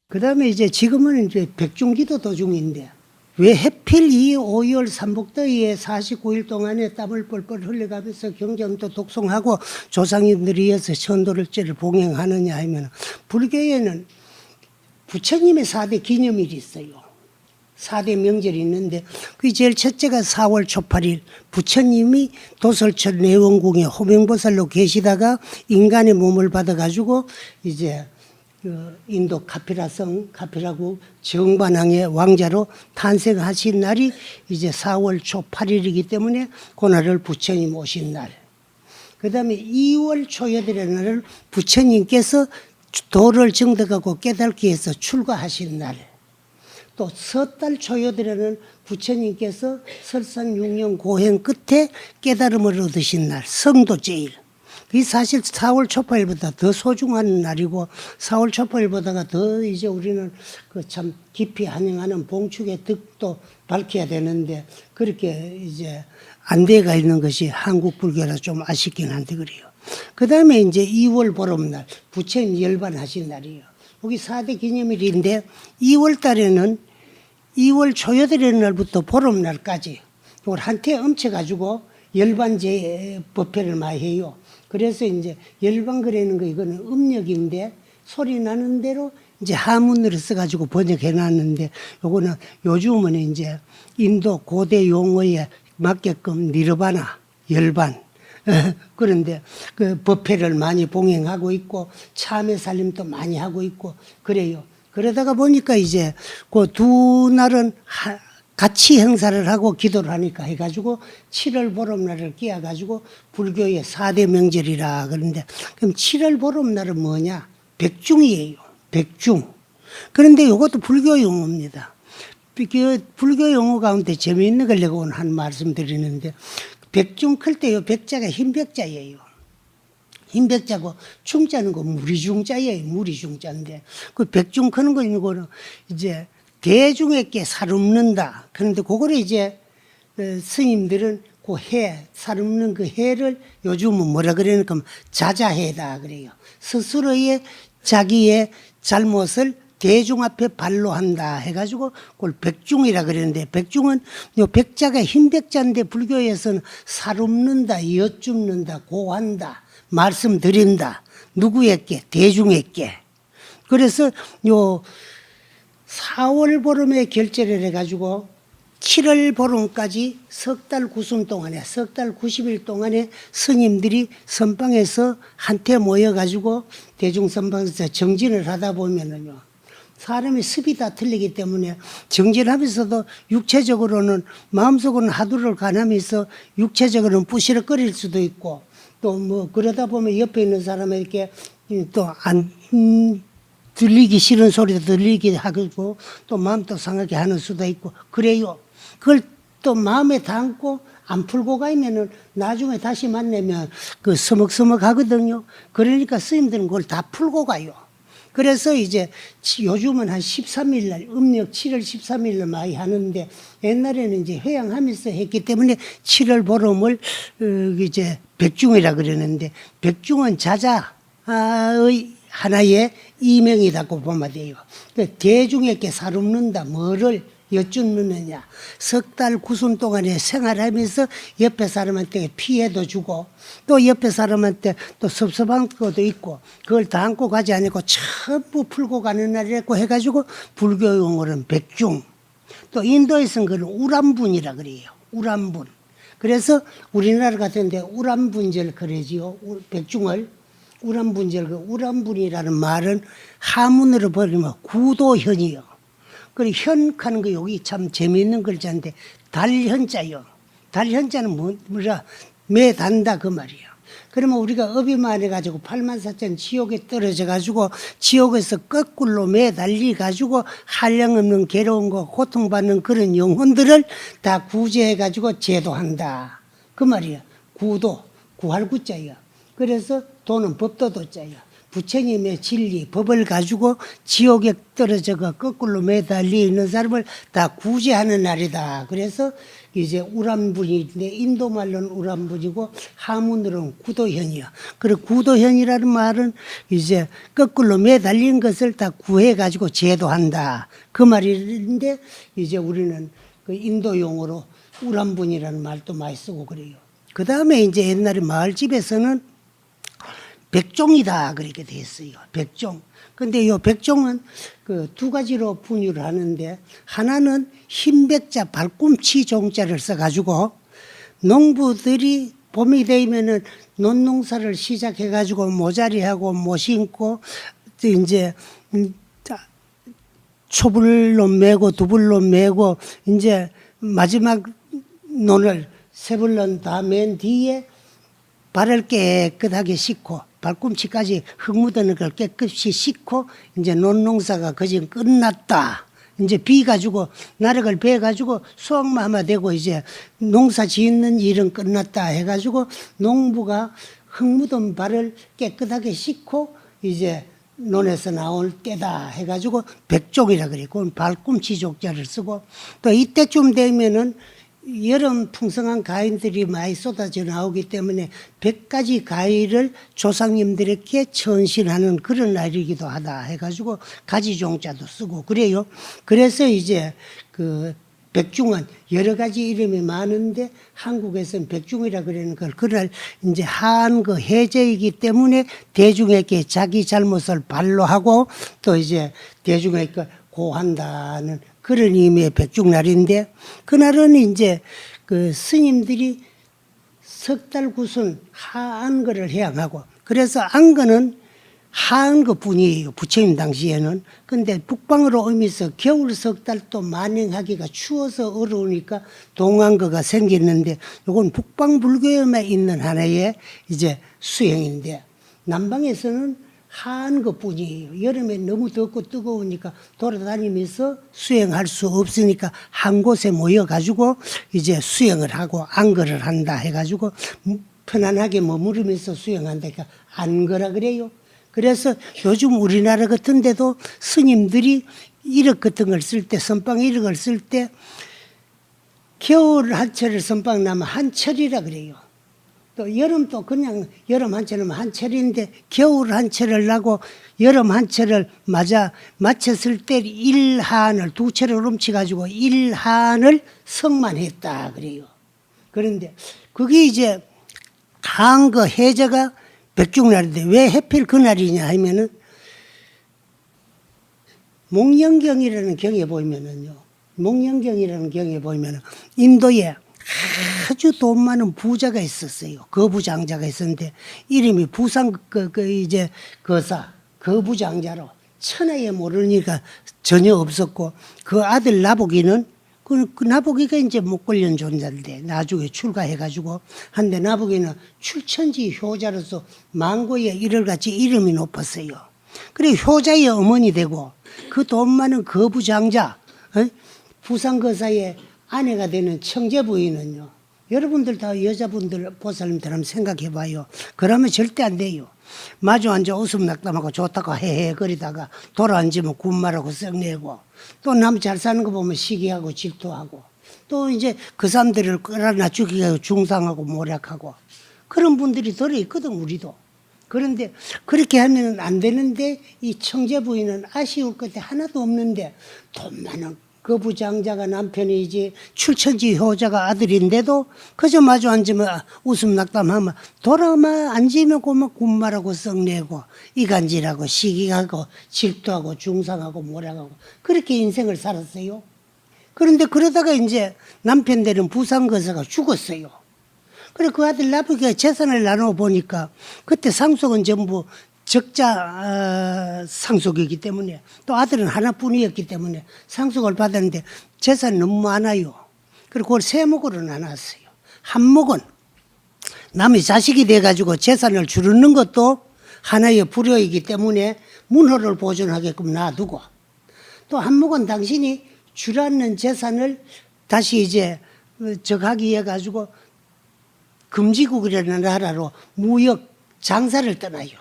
그 다음에 이제 지금은 이제 백중기도 도중인데 왜 하필 이 5월 삼복더위에 49일 동안에 땀을 뻘뻘 흘려가면서 경전도 독송하고 조상님들이 이어서 천도를죄를 봉행하느냐 하면 불교에는 부처님의 4대 기념일이 있어요. 4대 명절이 있는데 그 제일 첫째가 4월 초팔일 부처님이 도솔천 내원궁에 호명보살로 계시다가 인간의 몸을 받아가지고 이제 그 인도 카피라성 카피라국 정반왕의 왕자로 탄생하신 날이 이제 4월 초8일이기 때문에 그날을 부처님 오신 날. 그 다음에 2월 초여덟의 날을 부처님께서 도를 정득하고 깨닫기 위해서 출가하신 날. 또 섣달 초여덟에는 부처님께서 설상 6년 고행 끝에 깨달음을 얻으신 날, 성도제일. 이 사실 4월 초파일보다 더 소중한 날이고 4월 초파일보다가 더 이제 우리는 그 참 깊이 환영하는 봉축의 득도 밝혀야 되는데 그렇게 이제 안 돼가 있는 것이 한국 불교라 좀 아쉽긴 한데 그래요. 그 다음에 이제 2월 보름날, 부처님 열반하신 날이에요. 여기 4대 기념일인데 2월 달에는 2월 초여덟의 날부터 보름날까지 이걸 한테 엄쳐가지고 열반제 법회를 많이 해요. 그래서 이제 열반 그리는 거 이거는 음력인데 소리 나는 대로 이제 한문으로 써가지고 번역해 놨는데 요거는 요즘은 이제 인도 고대 용어에 맞게끔 니르바나 열반 그런데 그 법회를 많이 봉행하고 있고 참회 살림도 많이 하고 있고 그래요. 그러다가 보니까 이제 그 두 날은 같이 행사를 하고 기도를 하니까 해가지고 7월 보름날을 끼워가지고 불교의 4대 명절이라 그러는데 그럼 7월 보름날은 뭐냐? 백중이에요. 백중. 그런데 이것도 불교 용어입니다. 불교 용어 가운데 재미있는 걸 내가 오늘 한 말씀 드리는데 백중 클 때요 백자가 흰 백자예요. 흰 백자고 중자는 거 무리중자예요. 무리중자인데 그 백중 크는 거 이거는 이제 대중에게 살없는다. 그런데 그거를 이제 스님들은 그 해, 살없는 그 해를 요즘은 뭐라 그러니까 자자해다 그래요. 스스로의 자기의 잘못을 대중 앞에 반로한다 해가지고 그걸 백중이라 그러는데 백중은 요 백자가 흰 백자인데 불교에서는 살없는다, 여쭙는다, 고한다, 말씀드린다. 누구에게? 대중에게. 그래서 요 4월 보름에 결제를 해가지고 7월 보름까지 석 달 9순 동안에 석 달 90일 동안에 스님들이 선방에서 한테 모여가지고 대중선방에서 정진을 하다 보면은요 사람의 습이 다 틀리기 때문에 정진하면서도 육체적으로는 마음속으로는 하두를 가하면서 육체적으로는 부시럭거릴 수도 있고 또 뭐 그러다 보면 옆에 있는 사람에게 또 안 들리기 싫은 소리도 들리게 하고 또 마음도 상하게 하는 수도 있고 그래요. 그걸 또 마음에 담고 안 풀고 가면은 나중에 다시 만나면 그 서먹서먹 하거든요. 그러니까 스님들은 그걸 다 풀고 가요. 그래서 이제 요즘은 한 13일 날, 음력 7월 13일 날 많이 하는데 옛날에는 이제 회양하면서 했기 때문에 7월 보름을 이제 백중이라 그러는데 백중은 자자의 하나의 이명이라고 보면 돼요. 대중에게 살없는다. 뭐를 여쭙느냐. 석 달 9순 동안에 생활하면서 옆에 사람한테 피해도 주고 또 옆에 사람한테 또 섭섭한 것도 있고 그걸 다 안고 가지 않고 전부 풀고 가는 날이라고 해가지고 불교 용어는 백중. 또 인도에서는 그걸 우람분이라 그래요. 우람분. 그래서 우리나라 같은 데 우람분절 그러지요. 백중을. 우람분절, 그 우람분이라는 말은 한문으로 버리면 구도현이요. 그리고 현하는 거 여기 참 재미있는 글자인데 달현자요. 달현자는 뭐라 매단다 그 말이에요. 그러면 우리가 업이만 해가지고 84,000 지옥에 떨어져가지고 지옥에서 거꾸로 매달리가지고 한량없는 괴로운 거 고통받는 그런 영혼들을 다 구제해가지고 제도한다. 그 말이에요. 구도, 구할 구자예요. 그래서 도는 법도도자야. 부처님의 진리, 법을 가지고 지옥에 떨어져가 거꾸로 매달려 있는 사람을 다 구제하는 날이다. 그래서 이제 우람분인데 인도 말로는 우람분이고 하문으로는 구도현이야. 그리고 구도현이라는 말은 이제 거꾸로 매달린 것을 다 구해 가지고 제도한다. 그 말인데 이제 우리는 그 인도 용어로 우람분이라는 말도 많이 쓰고 그래요. 그 다음에 이제 옛날에 마을집에서는 백종이다 그렇게 돼 있어요. 백종. 근데 이 백종은 그 두 가지로 분류를 하는데 하나는 흰백자 발꿈치 종자를 써가지고 농부들이 봄이 되면은 논농사를 시작해가지고 모자리하고 모 심고 이제 초불로 메고 두불로 메고 이제 마지막 논을 세 불론 다 맨 뒤에 발을 깨끗하게 씻고 발꿈치까지 흙 묻은 걸 깨끗이 씻고 이제 논농사가 그전 끝났다. 이제 비 가지고 나락을 베 가지고 수확만 하면 되고 이제 농사 짓는 일은 끝났다 해가지고 농부가 흙 묻은 발을 깨끗하게 씻고 이제 논에서 나올 때다 해가지고 백종이라 그래. 그건 발꿈치 족자를 쓰고 또 이때쯤 되면은 여름 풍성한 과일들이 많이 쏟아져 나오기 때문에 100가지 과일을 조상님들에게 전신하는 그런 날이기도 하다 해가지고 가지종자도 쓰고 그래요. 그래서 이제 그 백중은 여러 가지 이름이 많은데 한국에서는 백중이라 그러는 걸 그날 이제 한그 해제이기 때문에 대중에게 자기 잘못을 반로하고 또 이제 대중에게 고한다는 그런 의미의 백중날인데 그날은 이제 그 스님들이 석 달 구순 하안거를 해양하고 그래서 안거는 하안거뿐이에요. 부처님 당시에는. 근데 북방으로 오면서 겨울 석 달 또 만행하기가 추워서 어려우니까 동안거가 생겼는데 이건 북방 불교에만 있는 하나의 이제 수행인데 남방에서는 한 것뿐이에요. 여름에 너무 덥고 뜨거우니까 돌아다니면서 수행할 수 없으니까 한 곳에 모여가지고 이제 수행을 하고 안거를 한다 해가지고 편안하게 머무르면서 수행한다니까 안거라 그래요. 그래서 요즘 우리나라 같은 데도 스님들이 이력 같은 걸 쓸 때 선방 이력을 쓸 때 겨울 한철을 선방 나면 한철이라 그래요. 또 여름도 그냥 여름 한철은 한철인데 겨울 한철을 나고 여름 한철을 맞췄을 때 일한을 두 철을 훔쳐가지고 일한을 성만했다 그래요. 그런데 그게 이제 한거 해제가 백중날인데 왜 하필 그날이냐 하면은 목련경이라는 경에 보면은요. 목련경이라는 경에 보면은 인도에 아주 돈 많은 부자가 있었어요. 거부장자가 있었는데 이름이 부산 이제 거사 거부장자로 천하에 모르니까 전혀 없었고 그 아들 나보기는 그 나보기가 이제 목걸련 존재인데 나중에 출가해가지고 한데 나보기는 출천지 효자로서 망고에 이럴같이 이름이 높았어요. 그래 효자의 어머니 되고 그 돈 많은 거부장자 부산 거사의 아내가 되는 청제 부인은요. 여러분들 다 여자분들 보살님들 한번 생각해 봐요. 그러면 절대 안 돼요. 마주 앉아 웃음 낙담하고 좋다고 헤헤 거리다가 돌아앉으면 군말하고 썩내고 또 남 잘 사는 거 보면 시기하고 질투하고 또 이제 그 사람들을 끌어나 죽이고 중상하고 모략하고 그런 분들이 들어있거든 우리도. 그런데 그렇게 하면 안 되는데 이 청제 부인은 아쉬울 것이 하나도 없는데 돈 많은 거부장자가 남편이지 출천지 효자가 아들인데도 그저 마주 앉으면 웃음 낙담하면 돌아만 앉으면 고만 군말하고 썩내고 이간질하고 시기하고 질투하고 중상하고 모략하고 그렇게 인생을 살았어요. 그런데 그러다가 이제 남편 되는 부산거사가 죽었어요. 그래 그 아들 나쁘게 재산을 나눠 보니까 그때 상속은 전부 적자 상속이기 때문에 또 아들은 하나뿐이었기 때문에 상속을 받았는데 재산이 너무 많아요. 그리고 그걸 세 목으로 나눴어요. 한 목은 남의 자식이 돼가지고 재산을 주르는 것도 하나의 불효이기 때문에 문호를 보존하게끔 놔두고 또 한 목은 당신이 주라는 재산을 다시 이제 적하기 위해 가지고 금지국이라는 나라로 무역 장사를 떠나요.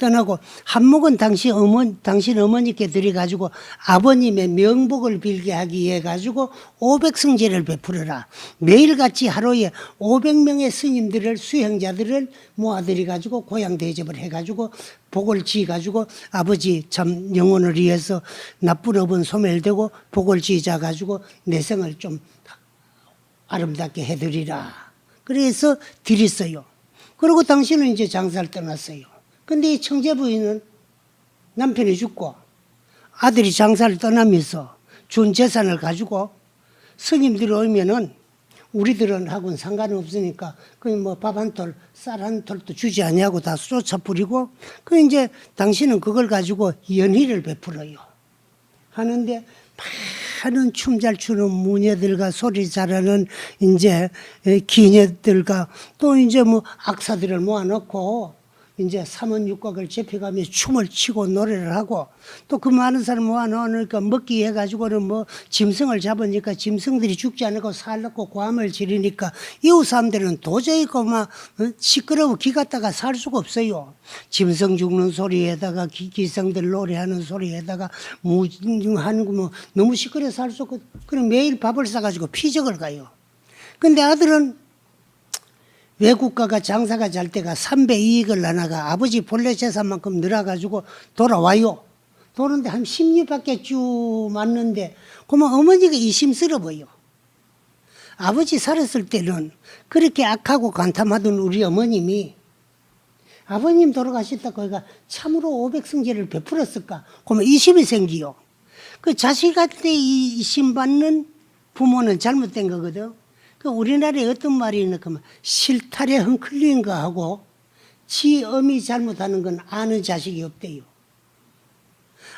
떠나고 한몫은 당신 어머니께 드려가지고 아버님의 명복을 빌게 하기 위해 가지고 500승제를 베풀어라. 매일같이 하루에 500명의 스님들을 수행자들을 모아들여 가지고 고향 대접을 해가지고 복을 지어가지고 아버지 참 영혼을 위해서 나쁜 업은 소멸되고 복을 지자 가지고 내 생을 좀 아름답게 해드리라. 그래서 드렸어요. 그리고 당신은 이제 장사를 떠났어요. 근데 이 청제 부인은 남편이 죽고 아들이 장사를 떠나면서 준 재산을 가지고 스님들이 오면은 우리들은 하고는 상관없으니까 그냥 뭐 밥 한 톨, 쌀 한 톨도 주지 아니하고 다 쫓아버리고 그 이제 당신은 그걸 가지고 연희를 베풀어요. 하는데 많은 춤 잘 추는 무녀들과 소리 잘하는 이제 기녀들과 또 이제 뭐 악사들을 모아놓고 이제 삼원육각을 접해가며 춤을 추고 노래를 하고 또 그 많은 사람 모아놓으니까 먹기 해가지고는 뭐 짐승을 잡으니까 짐승들이 죽지 않고 살놓고 고함을 지르니까 이웃 사람들은 도저히 그만 시끄러워 기 갖다가 살 수가 없어요. 짐승 죽는 소리에다가 기성들 노래하는 소리에다가 무하는 거 뭐 너무 시끄러워 살 수 없고 그럼 매일 밥을 싸가지고 피적을 가요. 근데 아들은 외국가가 장사가 잘 때가 3배 이익을 나나가 아버지 본래 재산만큼 늘어가지고 돌아와요. 도는데 한 10리밖에 쭉 맞는데 그러면 어머니가 이심스러워요. 아버지 살았을 때는 그렇게 악하고 간탐하던 우리 어머님이 아버님 돌아가셨다 거기가 참으로 500승제를 베풀었을까? 그러면 이심이 생기요. 그 자식한테 이심 받는 부모는 잘못된 거거든. 그 우리나라에 어떤 말이 있나 그러면 실타래 헝클린 거 하고 지 어미 잘못하는 건 아는 자식이 없대요.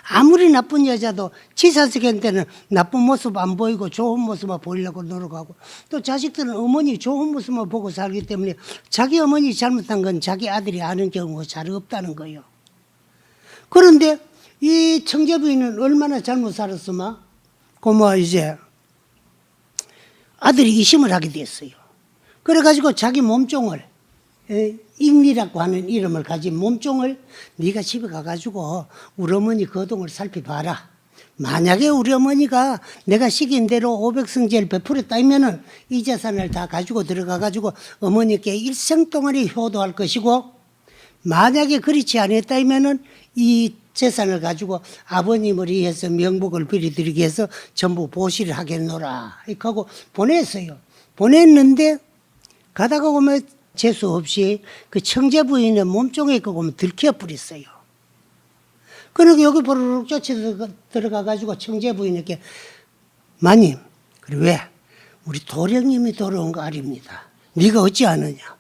아무리 나쁜 여자도 지 자식한테는 나쁜 모습 안 보이고 좋은 모습만 보이려고 노력하고 또 자식들은 어머니 좋은 모습만 보고 살기 때문에 자기 어머니 잘못한 건 자기 아들이 아는 경우가 잘 없다는 거예요. 그런데 이 청제 부인은 얼마나 잘못 살았으면 고모 이제 아들이 이심을 하게 됐어요. 그래가지고 자기 몸종을 익리라고 하는 이름을 가진 몸종을 네가 집에 가가지고 우리 어머니 거동을 살펴봐라. 만약에 우리 어머니가 내가 시킨 대로 500승제를 베풀었다면은 이 재산을 다 가지고 들어가가지고 어머니께 일생 동안에 효도할 것이고 만약에 그렇지 않았다면은 이 재산을 가지고 아버님을 위해서 명복을 빌어드리기 위해서 전부 보시를 하겠노라. 이렇게 하고 보냈어요. 보냈는데 가다가 보면 재수 없이 그 청제 부인의 몸종에 그 보면 들켜버렸어요. 그러니까 여기 보르륵 쫓아 들어가가지고 청제 부인에게 마님, 그래 왜? 우리 도령님이 돌아온 거 아닙니다. 네가 어찌 아느냐?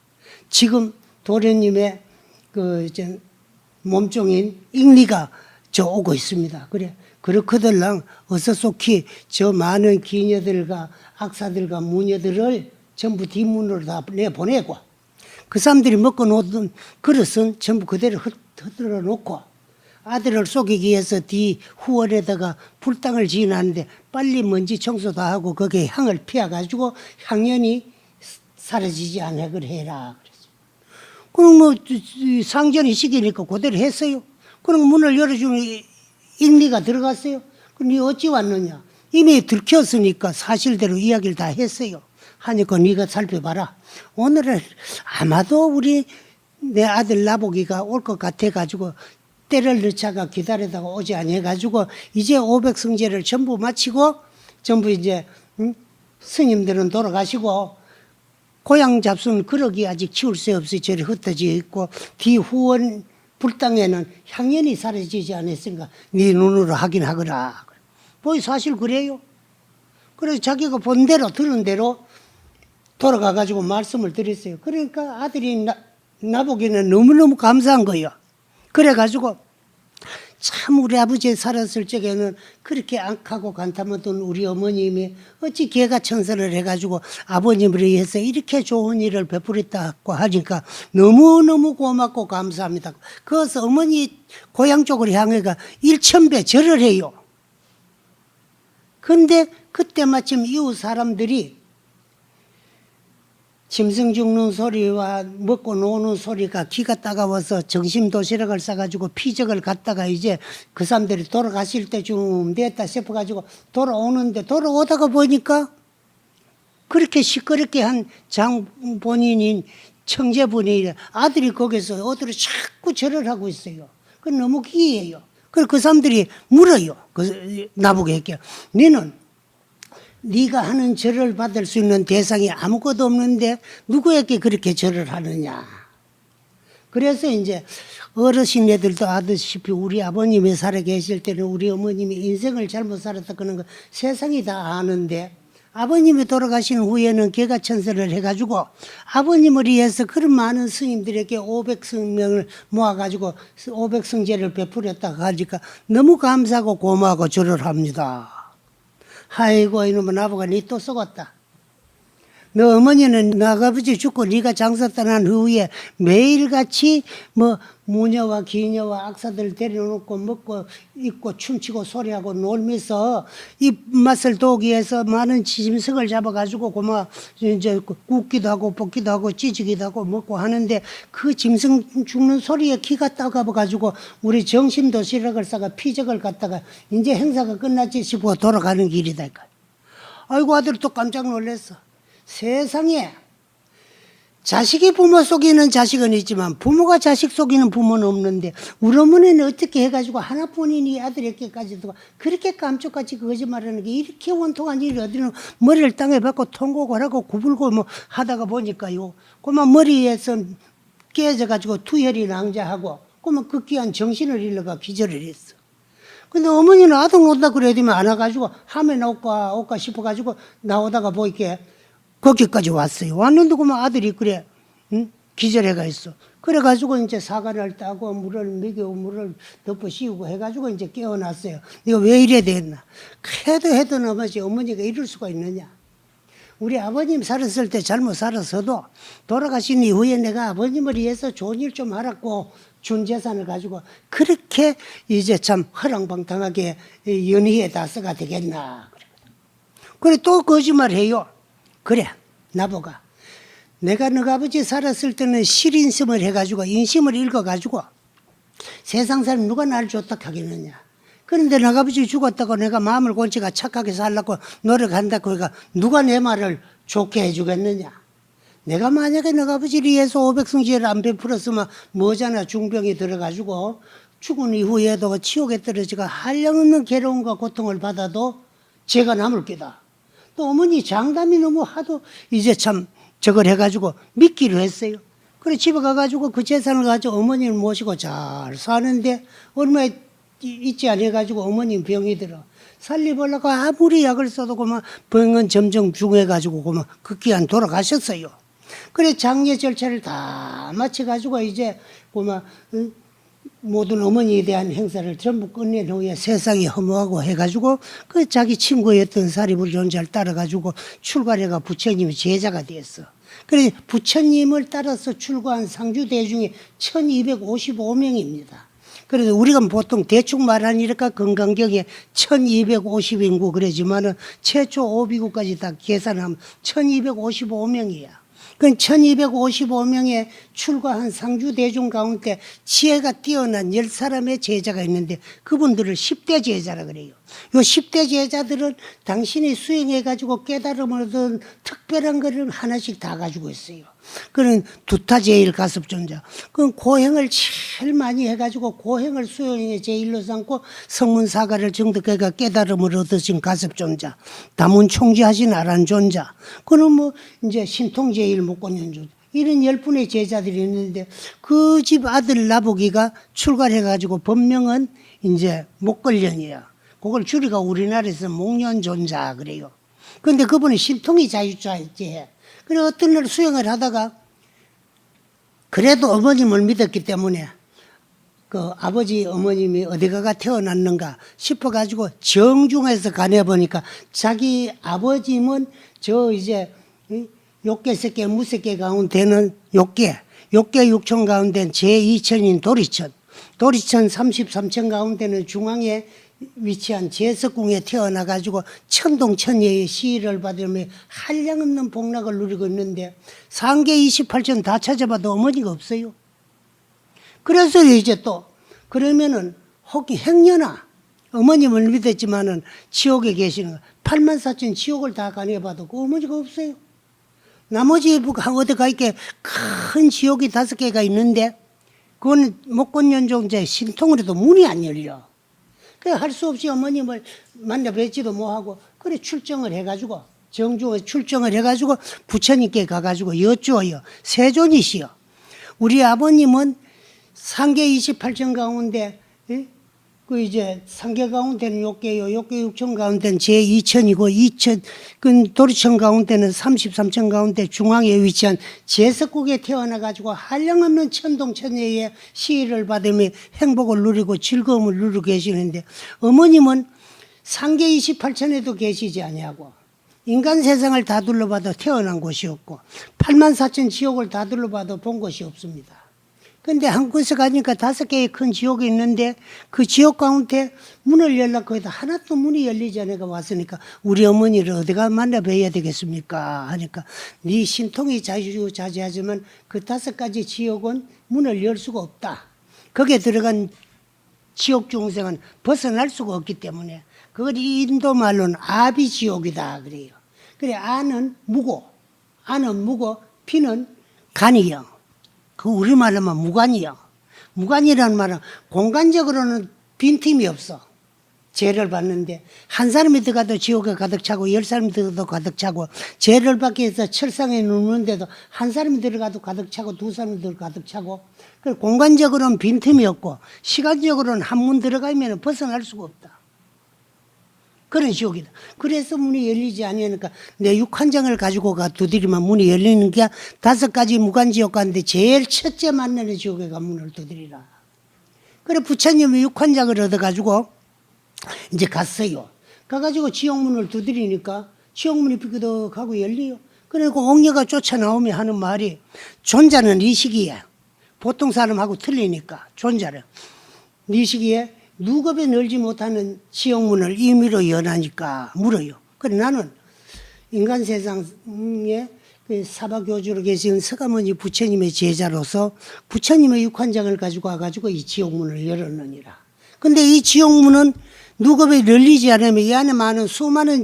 지금 도령님의 그 몸종인 익리가 저 오고 있습니다. 그래 그렇거들랑 어서 속히 저 많은 기녀들과 악사들과 무녀들을 전부 뒷문으로 다 내보내고 그 사람들이 먹고 놓던 그릇은 전부 그대로 흩어뜨려 놓고 아들을 속이기 위해서 뒤 후원에다가 불당을 지어놨는데 빨리 먼지 청소 다 하고 거기에 향을 피워가지고 향연이 사라지지 않게 해라. 그럼 뭐 상전이 시키니까 그대로 했어요. 그럼 문을 열어주면 익리가 들어갔어요. 그럼 네 어찌 왔느냐? 이미 들켰으니까 사실대로 이야기를 다 했어요. 하니까 네가 살펴봐라. 오늘은 아마도 우리 내 아들 나보기가 올 것 같아가지고 때를 늦다가 기다리다가 오지 않아가지고 이제 500승제를 전부 마치고 전부 이제 스님들은 돌아가시고 고향 잡수는 그릇이 아직 치울 새 없이 저리 흩어져 있고 뒤 후원 불당에는 향연이 사라지지 않았으니까 네 눈으로 확인하거라. 뭐 사실 그래요. 그래서 자기가 본 대로 들은 대로 돌아가가지고 말씀을 드렸어요. 그러니까 아들이 나보기에는 너무너무 감사한 거예요. 그래가지고 참 우리 아버지 살았을 적에는 그렇게 악하고 간탐하던 우리 어머님이 어찌 개가천선을 해가지고 아버님을 위해서 이렇게 좋은 일을 베풀었다고 하니까 너무너무 고맙고 감사합니다. 그래서 어머니 고향 쪽으로 향해가 1000배 절을 해요. 근데 그때 마침 이웃 사람들이 짐승 죽는 소리와 먹고 노는 소리가 기가 따가워서 정심도시락을 싸가지고 피적을 갖다가 이제 그 사람들이 돌아가실 때쯤 됐다 싶어가지고 돌아오는데 돌아오다가 보니까 그렇게 시끄럽게 한 장본인인 청재분이 아들이 거기서 어디로 자꾸 절을 하고 있어요. 그 너무 기이해요. 그래서 그 사람들이 물어요. 나보고 했게요. 너는 네가 하는 절을 받을 수 있는 대상이 아무것도 없는데 누구에게 그렇게 절을 하느냐. 그래서 이제 어르신네들도 아시다시피 우리 아버님이 살아 계실 때는 우리 어머님이 인생을 잘못 살았다 그런 거 세상이 다 아는데 아버님이 돌아가신 후에는 개가천선을 해가지고 아버님을 위해서 그런 많은 스님들에게 500성명을 모아가지고 500성제를 베풀었다 하니까 너무 감사하고 고마워하고 절을 합니다. 아이고 이놈은 나보고 니 또 썩었다. 너 어머니는 너 아버지 죽고 네가 장사 떠난 후에 매일같이 뭐 무녀와 기녀와 악사들 데려놓고 먹고 입고 춤추고 소리하고 놀면서 입맛을 도기 위해서 많은 짐승을 잡아가지고 고마 이제 굽기도 하고 볶기도 하고 찌지기도 하고 먹고 하는데 그 짐승 죽는 소리에 기가 따가워가지고 우리 정심도시락을 싸가 피적을 갖다가 이제 행사가 끝났지 싶어 돌아가는 길이다. 아이고 아들이 또 깜짝 놀랐어. 세상에 자식이 부모 속이는 자식은 있지만 부모가 자식 속이는 부모는 없는데 우리 어머니는 어떻게 해가지고 하나뿐인 이 아들에게까지도 그렇게 깜짝같이 거짓말하는 게 이렇게 원통한 일이 어디는 머리를 땅에 박고 통곡을 하고 구불고 뭐 하다가 보니까요. 그만 머리에서 깨져가지고 투혈이 낭자하고 그만 극기한 정신을 잃어가 기절을 했어. 근데 어머니는 아들 온다 그래야 되면 안 와가지고 하면 올까 싶어가지고 나오다가 보이게 거기까지 왔어요. 왔는데 그만 아들이 그래 기절해가 있어. 그래가지고 이제 사과를 따고 물을 먹이고 물을 덮어 씌우고 해가지고 이제 깨어났어요. 내가 왜 이래 됐나? 해도 넘어지 어머니가 이럴 수가 있느냐? 우리 아버님 살았을 때 잘못 살았어도 돌아가신 이후에 내가 아버님을 위해서 좋은 일 좀 알았고 준 재산을 가지고 그렇게 이제 참 허랑방탕하게 연희에 다 써가 되겠나? 그래 또 거짓말해요. 그래 나보고 내가 너가 아버지 살았을 때는 실인심을 해가지고 인심을 읽어가지고 세상 사람 누가 나를 좋다 하겠느냐. 그런데 너가 아버지 죽었다고 내가 마음을 곤치가 착하게 살라고 노력한다고 그러니까 누가 내 말을 좋게 해주겠느냐. 내가 만약에 너가 아버지를 위해서 500성지를 안 베풀었으면 뭐잖아. 중병이 들어가지고 죽은 이후에도 지옥에 떨어지고 한량없는 괴로움과 고통을 받아도 죄가 남을 게다. 또 어머니 장담이 너무 하도 이제 참 저걸 해가지고 믿기로 했어요. 그래 집에 가가지고 그 재산을 가지고 어머니를 모시고 잘 사는데 얼마 있지 않아가지고 어머님 병이 들어. 살리보려고 아무리 약을 써도 그만 병은 점점 중해가지고 그만 극기한 돌아가셨어요. 그래 장례 절차를 다 마쳐가지고 이제 그만 모든 어머니에 대한 행사를 전부 끝낸 후에 세상이 허무하고 해가지고 그 자기 친구였던 사리불 존자를 따라가지고 출가해가 부처님의 제자가 됐어. 그래 부처님을 따라서 출가한 상주대중이 1255명입니다. 그래서 우리가 보통 대충 말하니까 건강경에 1250인구 그러지만은 최초 오비구까지 다 계산하면 1255명이야. 그 1255명의 출가한 상주대중 가운데 지혜가 뛰어난 10사람의 제자가 있는데 그분들을 10대 제자라 그래요. 요 10대 제자들은 당신이 수행해가지고 깨달음을 얻은 특별한 것을 하나씩 다 가지고 있어요. 그는 두타제일 가섭존자. 그건 고행을 제일 많이 해가지고 고행을 수행의 제일로 삼고 성문사가를 정득해가 깨달음을 얻으신 가섭존자. 다문총지하신 아란존자. 그는 뭐 이제 신통제일 목권연존자. 이런 10분의 제자들이 있는데 그 집 아들 나보기가 출가해가지고 본명은 이제 목걸련이야. 그걸 줄이가 우리나라에서 목련존자 그래요. 그런데 그분은 신통이 자유자재. 그래 어떤 날 수행을 하다가 그래도 어머님을 믿었기 때문에 그 아버지 어머님이 어디가 태어났는가 싶어가지고 정중해서 가내보니까 자기 아버님은 저 이제 욕계 새끼 무새끼 가운데는 욕계 6천 가운데는 제2천인 도리천 33천 가운데는 중앙에 위치한 제석궁에 태어나가지고 천동천예의 시위를 받으며 한량없는 복락을 누리고 있는데 상계 28천 다 찾아봐도 어머니가 없어요. 그래서 이제 또 그러면은 혹시 행여나 어머님을 믿었지만은 지옥에 계시는 거 8만 4천 지옥을 다 가내봐도 그 어머니가 없어요. 나머지 어디가 이렇게 큰 지옥이 5개가 있는데 그건 목권연종자의 신통으로도 문이 안 열려. 그래 할 수 없이 어머님을 만나 뵙지도 못하고 그래 출정을 해가지고 정중에 출정을 해가지고 부처님께 가가지고 여쭈어요. 세존이시여. 우리 아버님은 상계 28천 가운데 그 이제 상계 가운데는 욕계요. 욕계 6천 가운데는 제 2천이고 2천 그 도리천 가운데는 33천 가운데 중앙에 위치한 제석국에 태어나 가지고 한량없는 천동천예의 시위를 받으며 행복을 누리고 즐거움을 누리고 계시는데 어머님은 상계 28천에도 계시지 아니하고 인간 세상을 다 둘러봐도 태어난 곳이 없고 8만 4천 지옥을 다 둘러봐도 본 곳이 없습니다. 근데 한국에서 가니까 5개의 큰 지옥이 있는데 그 지옥 가운데 문을 열라고 해도 하나도 문이 열리지 않으니까 왔으니까 우리 어머니를 어디가 만나 뵈야 되겠습니까? 하니까 네 신통이 자주자재하지만 그 5가지 지옥은 문을 열 수가 없다. 거기에 들어간 지옥 중생은 벗어날 수가 없기 때문에 그걸 인도 말로는 아비지옥이다 그래요. 그래 아는 무고, 피는 간이요. 그 우리말로 하면 무관이요. 무관이라는 말은 공간적으로는 빈틈이 없어. 죄를 받는데 한 사람이 들어가도 지옥에 가득 차고 10사람이 들어가도 가득 차고 죄를 받기 위해서 철상에 눕는데도 한 사람이 들어가도 가득 차고 2사람이 들어가도 가득 차고 공간적으로는 빈틈이 없고 시간적으로는 한 문 들어가면 벗어날 수가 없다. 그런 지옥이다. 그래서 문이 열리지 않으니까 내 육한장을 가지고 두드리면 문이 열리는 게 5가지 무간지옥 가운데 제일 첫째 만나는 지옥에 가 문을 두드리라. 그래 부처님이 육한장을 얻어가지고 이제 갔어요. 가가지고 지옥문을 두드리니까 지옥문이 삐그덕하고 열려요. 그러니까 옥녀가 쫓아나오며 하는 말이 존자는 이 시기에 보통 사람하고 틀리니까 존자는 이 시기에 누겁에 늘지 못하는 지옥문을 임의로 연하니까 물어요. 그래 나는 인간 세상에 사바교주로 계신 서가모니 부처님의 제자로서 부처님의 육한장을 가지고 와가지고 이 지옥문을 열었느니라. 근데 이 지옥문은 누겁에 열리지 않으면 이 안에 많은 수많은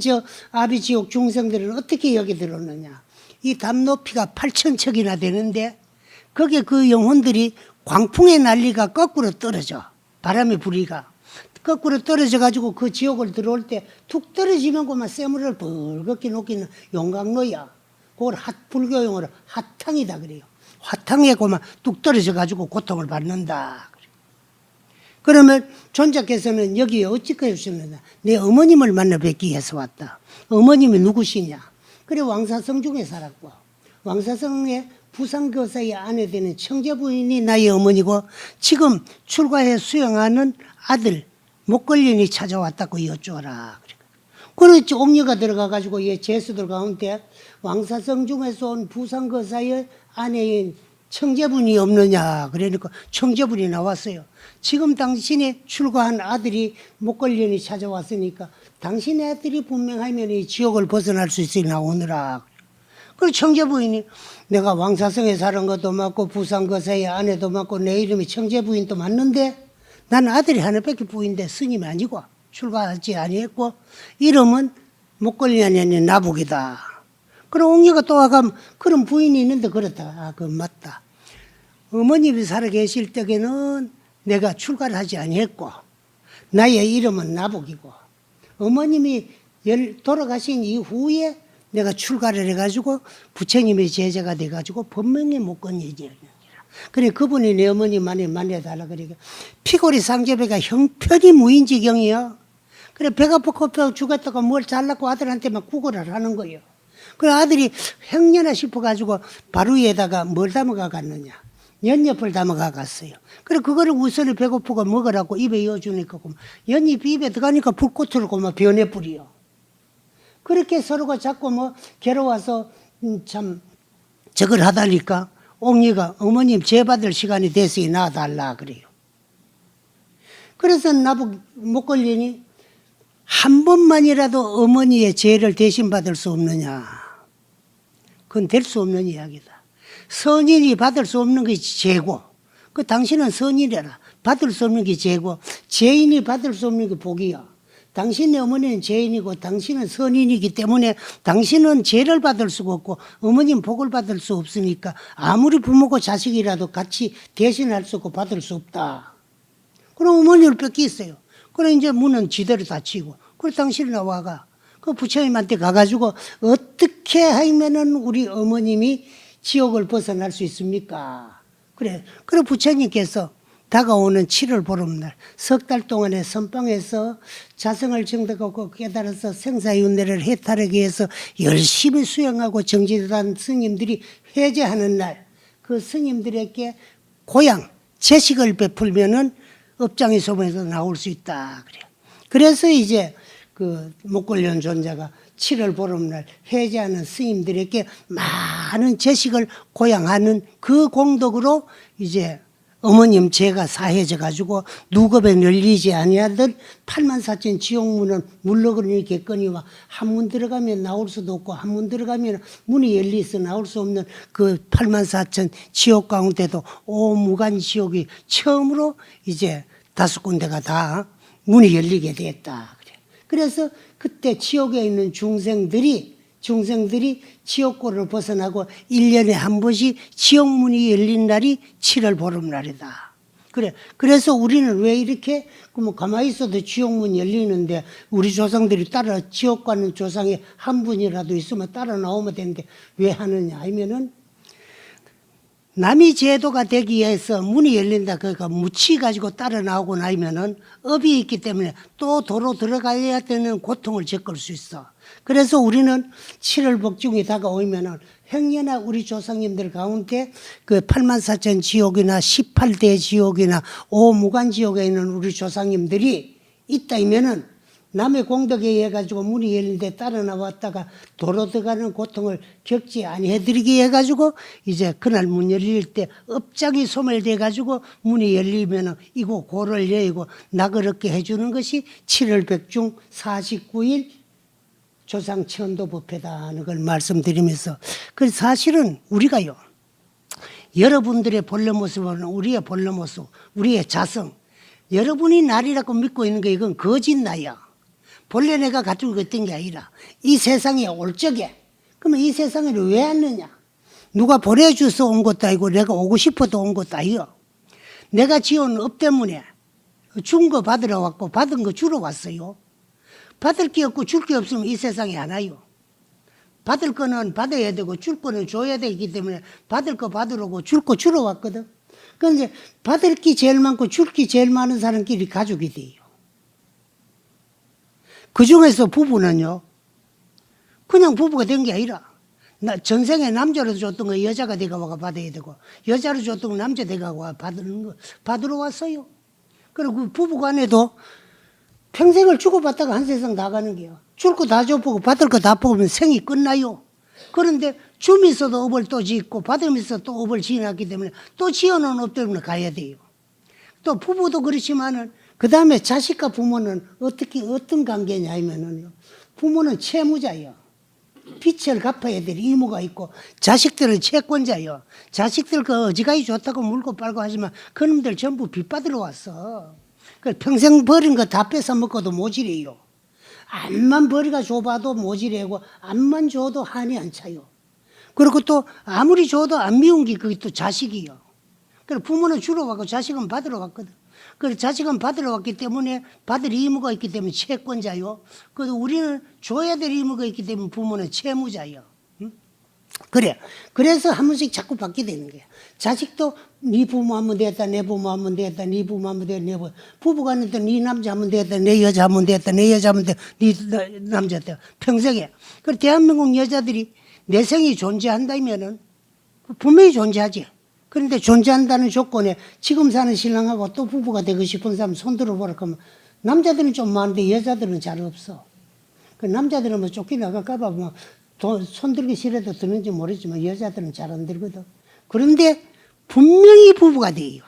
아비지옥 중생들은 어떻게 여기 들었느냐. 이 담 높이가 8,000척이나 되는데 거기에 그 영혼들이 광풍의 난리가 거꾸로 떨어져. 바람의 부리가 거꾸로 떨어져가지고 그 지옥을 들어올 때 툭 떨어지면 그만 쇠물을 벌겋게 녹이는 용광로야. 그걸 불교용어로 화탕이다 그래요. 화탕에 그만 뚝 떨어져가지고 고통을 받는다. 그러면 존자께서는 여기에 어찌까지 오셨느냐. 내 어머님을 만나 뵙기 위해서 왔다. 어머님이 누구시냐. 그래 왕사성 중에 살았고 왕사성의 부산교사의 아내 되는 청제부인이 나의 어머니고 지금 출가해 수영하는 아들 목걸린이 찾아왔다고 여쭈어라. 그렇지 옥녀가 들어가가지고 얘 제수들 가운데 왕사성 중에서 온 부산교사의 아내인 청제분이 없느냐. 그러니까 청제분이 나왔어요. 지금 당신이 출가한 아들이 목걸린이 찾아왔으니까 당신의 아들이 분명하면 이 지옥을 벗어날 수 있으니 나오느라. 그리고 청제부인이 내가 왕사성에 사는 것도 맞고 부산거사의 아내도 맞고 내 이름이 청제부인도 맞는데 난 아들이 하나밖에 부인데 스님이 아니고 출가하지 아니했고 이름은 목걸리 아니니 나복이다. 그럼 옥녀가 또 와가면 그런 부인이 있는데 그렇다. 아, 그건 맞다. 어머님이 살아계실 때에는 내가 출가를 하지 아니했고 나의 이름은 나복이고 어머님이 돌아가신 이후에 내가 출가를 해가지고 부처님의 제자가 돼가지고 법명의 목건이지니라. 그래 그분이 내 어머니만이 만나달라 그러니까 피골이 상제배가 형편이 무인지경이야. 그래 배가 고파 죽었다가 뭘 잘랐고 아들한테 막 구걸을 하는 거예요. 그래 아들이 행여나 싶어가지고 바로 위에다가 뭘 담아가 갔느냐. 연잎을 담아가 갔어요. 그래 그거를 우선을 배고프고 먹으라고 입에 이어주니까 연잎이 입에 들어가니까 불꽃으로 막 변해버려. 그렇게 서로가 자꾸 괴로워서 참 저걸 하다니까 옥녀가 어머님 죄 받을 시간이 됐으니 놔달라 그래요. 그래서 나보고 못 걸리니 한 번만이라도 어머니의 죄를 대신받을 수 없느냐. 그건 될 수 없는 이야기다. 선인이 받을 수 없는 것이 죄고, 그 당신은 선인이라 받을 수 없는 게 죄고, 죄인이 받을 수 없는 게 복이야. 당신의 어머니는 죄인이고 당신은 선인이기 때문에 당신은 죄를 받을 수가 없고 어머니는 복을 받을 수 없으니까 아무리 부모고 자식이라도 같이 대신할 수 없고 받을 수 없다. 그럼 어머니를 뺏기겠어요. 그래 이제 문은 지대로 닫히고, 그래 당신이 나와가 그 부처님한테 가가지고 어떻게 하면은 우리 어머님이 지옥을 벗어날 수 있습니까? 그래 부처님께서 다가오는 7월 보름날 석 달 동안의 선방에서 자성을 정득하고 깨달아서 생사윤회를 해탈하기 위해서 열심히 수행하고 정진한 스님들이 회제하는 날, 그 스님들에게 고향 제식을 베풀면은 업장의 소문에서 나올 수 있다. 그래요. 그래서 이제 그 목걸련 존자가 7월 보름날 회제하는 스님들에게 많은 제식을 고양하는 그 공덕으로 이제 어머님 죄가 사해져 가지고 누겁에 널리지 아니하던 84,000 지옥문은 물러그러니 겠거니와 한 문 들어가면 나올 수도 없고 한 문 들어가면 문이 열려서 나올 수 없는 그 84,000 지옥 가운데도 오무간 지옥이 처음으로 이제 5군데가 다 문이 열리게 됐다. 그래서 그때 지옥에 있는 중생들이 지옥고를 벗어나고 1년에 한 번씩 지옥문이 열린 날이 7월 보름날이다. 그래서 우리는 왜 이렇게 뭐 가만히 있어도 지옥문 열리는데 우리 조상들이 따라 지옥 가는 조상이 한 분이라도 있으면 따라 나오면 되는데 왜 하느냐 하면은 남이 제도가 되기 위해서 문이 열린다. 그러니까 묻히 가지고 따라 나오고 나면은 업이 있기 때문에 또 도로 들어가야 되는 고통을 겪을 수 있어. 그래서 우리는 7월 복중이 다가오면은 행여나 우리 조상님들 가운데 그 84,000 지옥이나 18대 지옥이나 오무간 지옥에 있는 우리 조상님들이 있다면은 남의 공덕에 의해 가지고 문이 열린데 따라 나왔다가 도로 들어가는 고통을 겪지 아니해드리게 해가지고 이제 그날 문 열릴 때 업장이 소멸돼 가지고 문이 열리면은 이거 고를 여의고 나그럽게 해주는 것이 7월 백중 49일 조상 천도법회다는 걸 말씀드리면서 그 사실은 우리가요 여러분들의 본래 모습은 우리의 본래 모습, 우리의 자성, 여러분이 나리라고 믿고 있는 거 이건 거짓 나야. 본래 내가 가지고 있던 게 아니라 이 세상에 올 적에 그러면 이 세상에 왜 왔느냐? 누가 보내줘서 온 것도 아니고 내가 오고 싶어도 온 것도 아니요. 내가 지은 업 때문에 준 거 받으러 왔고 받은 거 주러 왔어요. 받을 게 없고 줄 게 없으면 이 세상에 안 와요. 받을 거는 받아야 되고 줄 거는 줘야 되기 때문에 받을 거 받으러 오고 줄 거 주러 왔거든. 그런데 받을 게 제일 많고 줄 게 제일 많은 사람끼리 가족이 돼요. 그 중에서 부부는요, 그냥 부부가 된 게 아니라, 전생에 남자로 줬던 거 여자가 돼가 와가 받아야 되고, 여자로 줬던 거 남자 돼가 와 받으러 왔어요. 그리고 그 부부 간에도 평생을 주고받다가 한 세상 다 가는 게요. 줄 거 다 줘보고 받을 거 다 뽑으면 생이 끝나요. 그런데 주면서도 업을 또 짓고 받으면서 또 업을 지어놨기 때문에 또 지어놓은 업 때문에 가야 돼요. 또 부부도 그렇지만은 그 다음에 자식과 부모는 어떤 관계냐 하면은요. 부모는 채무자예요. 빚을 갚아야 될 의무가 있고 자식들은 채권자예요. 자식들 그 어지간히 좋다고 물고 빨고 하지만 그놈들 전부 빚 받으러 왔어. 평생 버린 거 다 뺏어 먹고도 모질해요. 암만 벌이가 줘봐도 모질해고 암만 줘도 한이 안 차요. 그리고 또 아무리 줘도 안 미운 게 그게 또 자식이요. 그래서 부모는 주러 왔고 자식은 받으러 왔거든. 그래서 자식은 받으러 왔기 때문에 받을 의무가 있기 때문에 채권자요. 그래서 우리는 줘야 될 의무가 있기 때문에 부모는 채무자요. 응? 그래. 그래서 한 번씩 자꾸 받게 되는 거야. 자식도 네 부모 하면 되겠다, 내 부모 하면 되겠다, 네 부모 하면 되겠다, 내 부모. 부부간에도 네 남자 하면 되겠다, 내 여자 하면 되겠다, 내 여자 하면 되겠다, 네 남자 되겠다. 평생에. 그래서 대한민국 여자들이 내 생이 존재한다면은 분명히 존재하지. 그런데 존재한다는 조건에 지금 사는 신랑하고 또 부부가 되고 싶은 사람 손 들어보라 그러면 남자들은 좀 많은데 여자들은 잘 없어. 그 남자들은 뭐 쫓겨나갈까봐 뭐 손 들기 싫어도 드는지 모르지만 여자들은 잘 안 들거든. 그런데 분명히 부부가 돼요.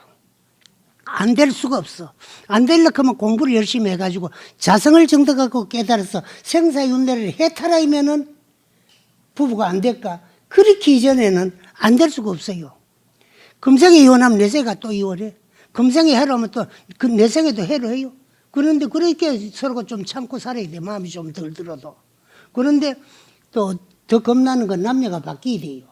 안 될 수가 없어. 안 되려고 하면 공부를 열심히 해가지고 자성을 정득하고 깨달아서 생사윤회를 해탈하면은 부부가 안 될까? 그렇게 이전에는 안 될 수가 없어요. 금생에 이혼하면 내생가 또 이혼해. 금생에 해로하면 또 그 내생에도 해로 해요. 그런데 그렇게 서로가 좀 참고 살아야 돼. 마음이 좀 덜 들어도. 그런데 또 더 겁나는 건 남녀가 바뀌어야 돼요.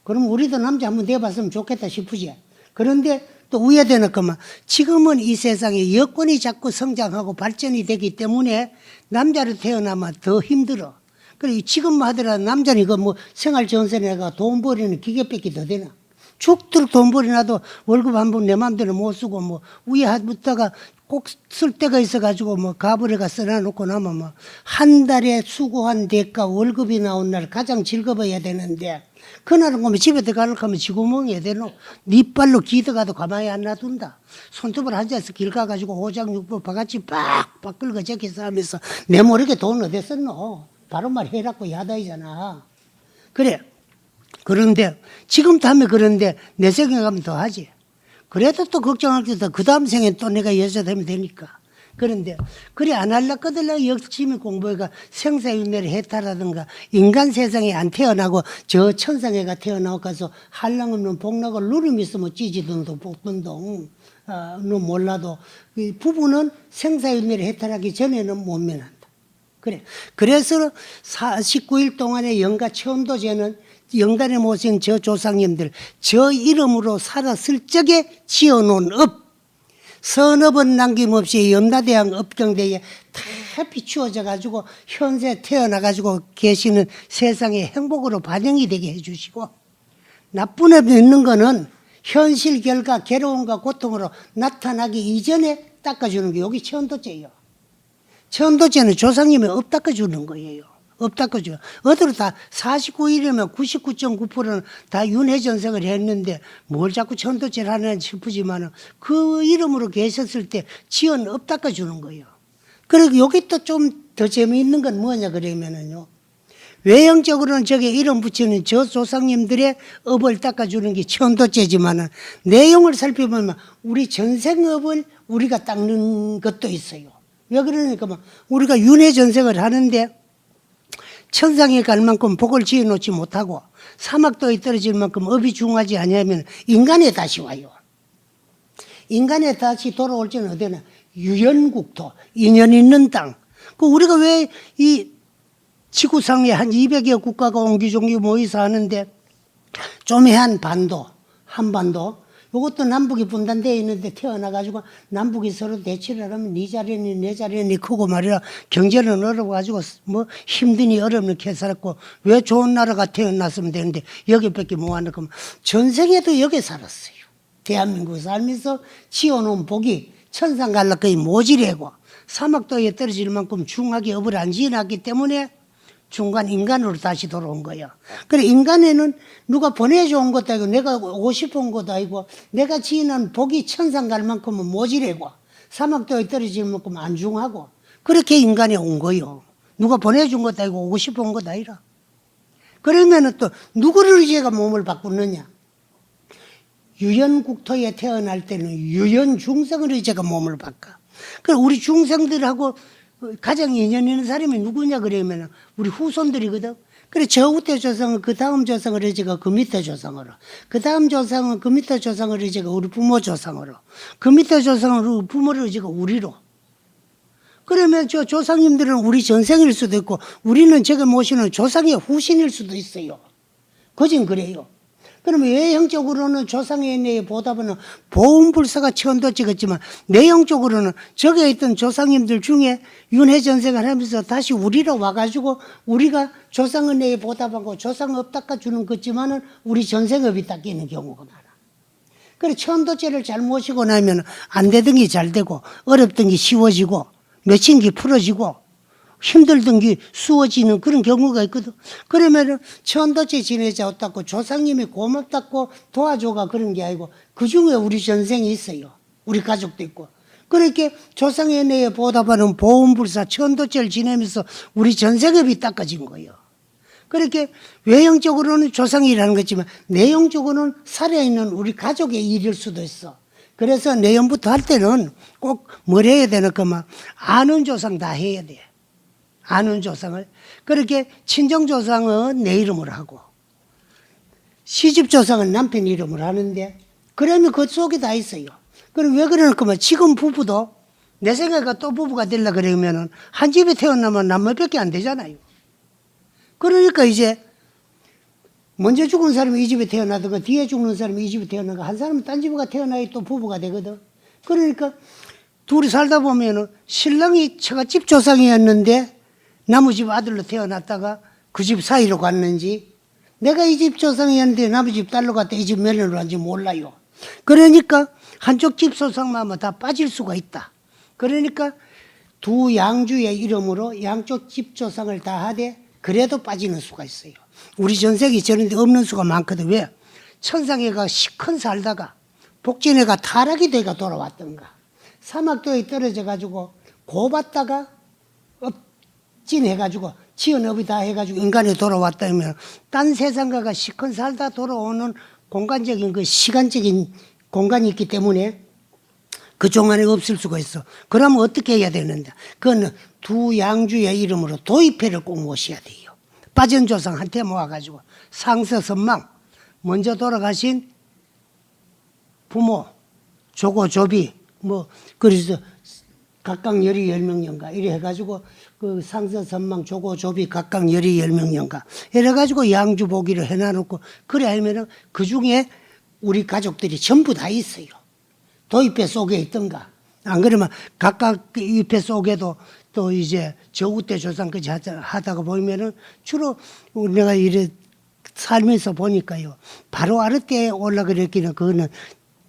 그럼 우리도 남자 한번 돼봤으면 좋겠다 싶으지. 그런데 또 우회되는 거면 지금은 이 세상에 여건이 자꾸 성장하고 발전이 되기 때문에 남자로 태어나면 더 힘들어. 그래 지금 하더라도 남자는 이거 뭐 생활 전선에가 돈 벌이는 기계밖에 더 되나? 죽도록 돈 벌이나도 월급 한 번 내 맘대로 못 쓰고 뭐 위에 하다가 꼭 쓸 때가 있어가지고 뭐 가불에가 써놔놓고 나면 뭐 한 달에 수고한 대가 월급이 나온 날 가장 즐거워야 되는데 그날은 보면 집에 들어가려고 하면 쥐구멍에 대노 네 발로 기어가도 가만히 안 놔둔다. 손톱을 앉아서 길 가가지고 오장육부 바가지 빡빡 긁어 적혀서 하면서 내 모르게 돈 어디 썼노. 바로 말 해라고 야다이잖아. 그래. 그런데 지금도 하면 그런데 내 생에 가면 더 하지. 그래도 또 걱정할 게 더 그 다음 생에 또 내가 여자 되면 되니까. 그런데 그래 안 할라 거들라 열심히 공부해가 생사윤회를 해탈하든가 인간 세상에 안 태어나고 저 천상에가 태어나고 가서 한lang 없는 복락을 누름 있으면 찌지든도 볶든도 너 몰라도 부부는 생사윤회를 해탈하기 전에는 못 면한다. 그래. 그래서 49일 동안의 영가 천도제는 영단에 모신 저 조상님들 저 이름으로 살았을 적에 지어놓은 업 선업은 남김없이 염라대왕 업경대에 다 비추어져 가지고 현세 태어나 가지고 계시는 세상의 행복으로 반영이 되게 해주시고 나쁜 업 있는 거는 현실 결과 괴로움과 고통으로 나타나기 이전에 닦아주는 게 여기 천도제예요. 천도제는 조상님이 업 닦아주는 거예요. 업 닦아줘요. 어디로 다 49일이면 99.9%는 다 윤회전생을 했는데 뭘 자꾸 천도제를 하나 싶으지만 그 이름으로 계셨을 때 지은 업 닦아주는 거예요. 그리고 여기 또 좀 더 재미있는 건 뭐냐 그러면은요. 외형적으로는 저게 이름 붙이는 저 조상님들의 업을 닦아주는 게 천도제지만은 내용을 살펴보면 우리 전생업을 우리가 닦는 것도 있어요. 왜 그러니까 뭐 우리가 윤회전생을 하는데 천상에 갈 만큼 복을 지어놓지 못하고 사막도에 떨어질 만큼 업이 중하지 아니하면 인간에 다시 와요. 인간에 다시 돌아올 때는 어디나 유연국토, 인연 있는 땅. 그 우리가 왜 이 지구상에 한 200여 국가가 옹기종기 모여서 하는데 조매한 반도, 한반도 이것도 남북이 분단되어 있는데 태어나가지고 남북이 서로 대치를 하면 네 자리니 내 자리니 크고 말이야 경제는 어려워가지고 뭐 힘드니 어렵니 이렇게 살았고 왜 좋은 나라가 태어났으면 되는데 여기밖에 못 하는 거면 전생에도 여기 살았어요. 대한민국에 살면서 지어놓은 복이 천상 갈라 거의 모지래고 사막도에 떨어질 만큼 중하게 업을 안 지어놨기 때문에 중간 인간으로 다시 돌아온 거예요. 그래 인간에는 누가 보내줘 온 것도 아니고 내가 오고 싶어 온 것도 아니고 내가 지은 복이 천상 갈 만큼은 모지래고 사막도에 떨어질 만큼 안중하고 그렇게 인간에 온 거예요. 누가 보내준 것도 아니고 오고 싶어 온 것도 아니라. 그러면은 또 누구를 제가 몸을 바꾸느냐. 유연국토에 태어날 때는 유연중생으로 제가 몸을 바꿔. 그래 우리 중생들하고 가장 인연 있는 사람이 누구냐 그러면 우리 후손들이거든. 그래 저 우태 조상은 그 다음 조상을 제가 그 밑에 조상으로 그 다음 조상은 그 밑에 조상을 제가 우리 부모 조상으로 그 밑에 조상을 부모를 제가 우리로. 그러면 저 조상님들은 우리 전생일 수도 있고 우리는 제가 모시는 조상의 후신일 수도 있어요. 그진 그래요. 그러면 외형적으로는 조상의 은혜에 보답은 보훈불사가 천도 찍었지만 내용적으로는 저기에 있던 조상님들 중에 윤회전생을 하면서 다시 우리로 와가지고 우리가 조상은혜에 보답하고 조상업 닦아주는 거지만은 우리 전생업이 닦이는 경우가 많아. 그래 천도제를 잘 모시고 나면 안 되던 게 잘 되고 어렵던 게 쉬워지고 맺힌 게 풀어지고 힘들던 게 수어지는 그런 경우가 있거든. 그러면은 천도제 지내자 없다고 조상님이 고맙다고 도와줘가 그런 게 아니고 그 중에 우리 전생이 있어요. 우리 가족도 있고. 그렇게 조상의 은혜에 보답하는 보훈불사 천도제를 지내면서 우리 전생업이 닦아진 거예요. 그렇게 외형적으로는 조상이라는 거지만 내용적으로는 살아있는 우리 가족의 일일 수도 있어. 그래서 내년부터 할 때는 꼭 뭘 해야 되나 그만 아는 조상 다 해야 돼. 아는 조상을. 그렇게 친정 조상은 내 이름으로 하고 시집 조상은 남편 이름으로 하는데 그러면 그 속에 다 있어요. 그럼 왜 그러냐면 지금 부부도 내 생각에 또 부부가 되려 그러면은 한 집에 태어나면 남매밖에 안 되잖아요. 그러니까 이제 먼저 죽은 사람이 이 집에 태어나든가 뒤에 죽는 사람이 이 집에 태어나든가 한 사람은 딴 집에 태어나야 또 부부가 되거든. 그러니까 둘이 살다 보면은 신랑이 처갓집 조상이었는데 남의 집 아들로 태어났다가 그 집 사이로 갔는지 내가 이 집 조상이었는데 남의 집 딸로 갔다 이 집 며느리로 간지 몰라요. 그러니까 한쪽 집 조상만 하면 다 빠질 수가 있다. 그러니까 두 양주의 이름으로 양쪽 집 조상을 다 하되 그래도 빠지는 수가 있어요. 우리 전세기 저런 데 없는 수가 많거든. 왜? 천상에가 시큰 살다가 복진해가 타락이 되가 돌아왔던가 사막도에 떨어져 가지고 고받다가 업진해가지고 지연업이 다 해가지고 인간에 돌아왔다면 딴 세상가가 시큰 살다 돌아오는 공간적인 그 시간적인 공간이 있기 때문에 그쪽 안에 없을 수가 있어. 그러면 어떻게 해야 되는데? 그거는 두 양주의 이름으로 도입회를 꼭 모셔야 돼요. 빠진 조상한테 모아가지고 상서선망 먼저 돌아가신 부모 조고 조비 뭐 그래서 각각 열이 10명인가 이래 해가지고 그 상서선망 조고 조비 각각 열이 10명인가 이래가지고 양주 보기를 해놔놓고 그래 하면은 그 중에 우리 가족들이 전부 다 있어요. 도입회 속에 있던가 안 그러면 각각 입회 속에도 또 이제 저우대 조상까지 하다가 보면은 주로 내가 이래 살면서 보니까요 바로 아랫대에 올라그랬기는 그거는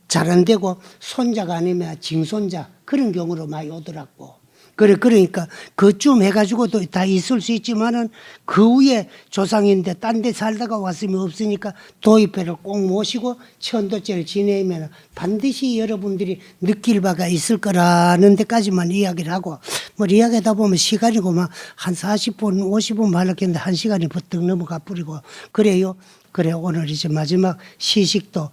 잘 안 되고 손자가 아니면 징손자 그런 경우로 많이 오더라고. 그러니까 그쯤 해가지고도 다 있을 수 있지만은 그 위에 조상인데 딴 데 살다가 왔으면 없으니까 도입회를 꼭 모시고 천도제를 지내면 반드시 여러분들이 느낄 바가 있을 거라는 데까지만 이야기를 하고 뭐 이야기하다 보면 시간이고 막 한 40분 50분 말랐겠는데 1시간이 버뜩 넘어가 버리고 그래요. 그래 오늘 이제 마지막 시식도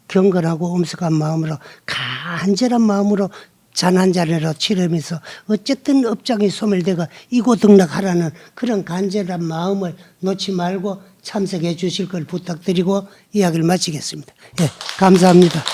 경건하고 엄숙한 마음으로 간절한 마음으로 잔 한 잔으로 치르면서 어쨌든 업장에 소멸되고 이고등락하라는 그런 간절한 마음을 놓지 말고 참석해 주실 걸 부탁드리고 이야기를 마치겠습니다. 예, 감사합니다.